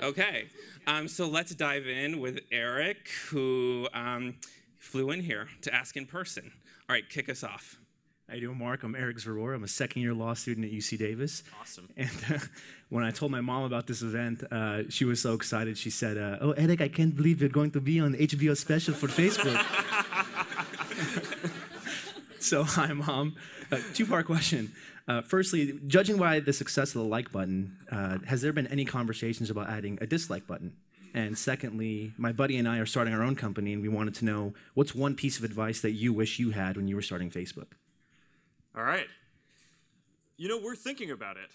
Okay, so let's dive in with Eric, who flew in here to ask in person. All right, kick us off. How you doing, Mark? I'm Eric Zeror. I'm a second-year law student at UC Davis. Awesome. And when I told my mom about this event, she was so excited. She said, "Oh, Eric, I can't believe you're going to be on HBO special for Facebook." So, hi, Mom. Two-part question. Firstly, judging by the success of the like button, has there been any conversations about adding a dislike button? And secondly, my buddy and I are starting our own company, and we wanted to know, what's one piece of advice that you wish you had when you were starting Facebook? All right. You know, we're thinking about it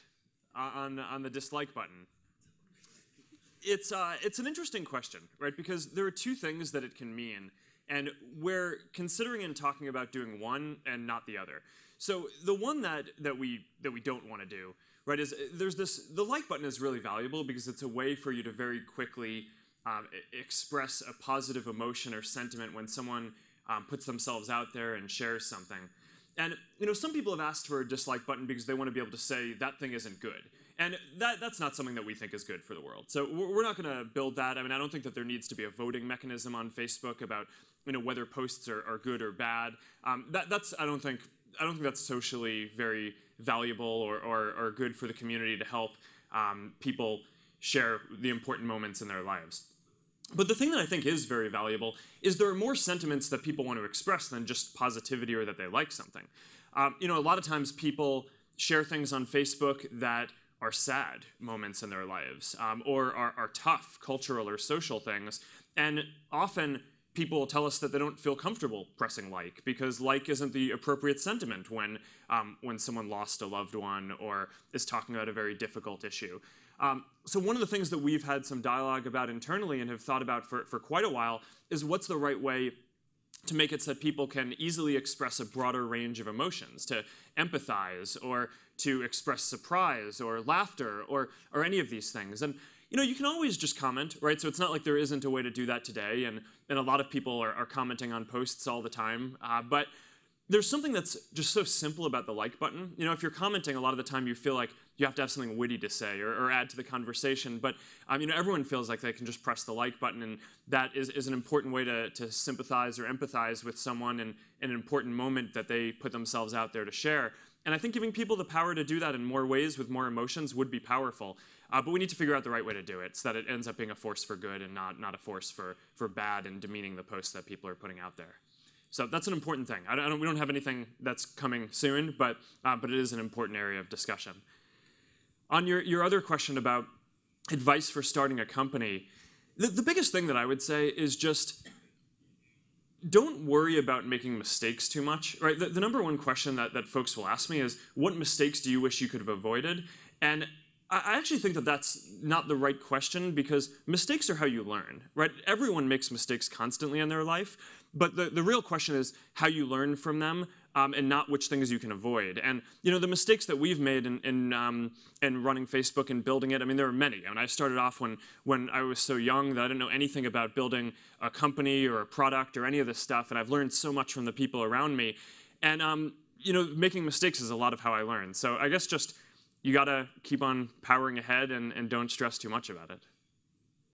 on the dislike button. It's an interesting question, right? Because there are two things that it can mean, and we're considering and talking about doing one and not the other. So the one that we don't want to do, right, is the like button is really valuable because it's a way for you to very quickly express a positive emotion or sentiment when someone puts themselves out there and shares something. And you know, some people have asked for a dislike button because they want to be able to say that thing isn't good. And that's not something that we think is good for the world. So we're not going to build that. I mean, I don't think that there needs to be a voting mechanism on Facebook about, you know, whether posts are good or bad. I don't think that's socially very valuable or good for the community to help people share the important moments in their lives. But the thing that I think is very valuable is there are more sentiments that people want to express than just positivity or that they like something. You know, a lot of times people share things on Facebook that are sad moments in their lives or are tough cultural or social things. And often people tell us that they don't feel comfortable pressing like because like isn't the appropriate sentiment when someone lost a loved one or is talking about a very difficult issue. So one of the things that we've had some dialogue about internally and have thought about for quite a while is what's the right way to make it so that people can easily express a broader range of emotions, to empathize or to express surprise or laughter or any of these things. And you know, you can always just comment, right? So it's not like there isn't a way to do that today, and a lot of people are commenting on posts all the time. But there's something that's just so simple about the like button. You know, if you're commenting, a lot of the time you feel like you have to have something witty to say or add to the conversation. But you know, everyone feels like they can just press the like button, and that is an important way to sympathize or empathize with someone in an important moment that they put themselves out there to share. And I think giving people the power to do that in more ways with more emotions would be powerful. But we need to figure out the right way to do it so that it ends up being a force for good and not a force for bad and demeaning the posts that people are putting out there. So that's an important thing. We don't have anything that's coming soon, but it is an important area of discussion. On your other question about advice for starting a company, the biggest thing that I would say is just don't worry about making mistakes too much. Right? The number one question that folks will ask me is, what mistakes do you wish you could have avoided? And I actually think that that's not the right question because mistakes are how you learn, right? Everyone makes mistakes constantly in their life, but the real question is how you learn from them and not which things you can avoid. And you know, the mistakes that we've made in running Facebook and building it, I mean, there are many. I mean, I started off when I was so young that I didn't know anything about building a company or a product or any of this stuff, and I've learned so much from the people around me. And you know, making mistakes is a lot of how I learn. So I guess just you got to keep on powering ahead and don't stress too much about it.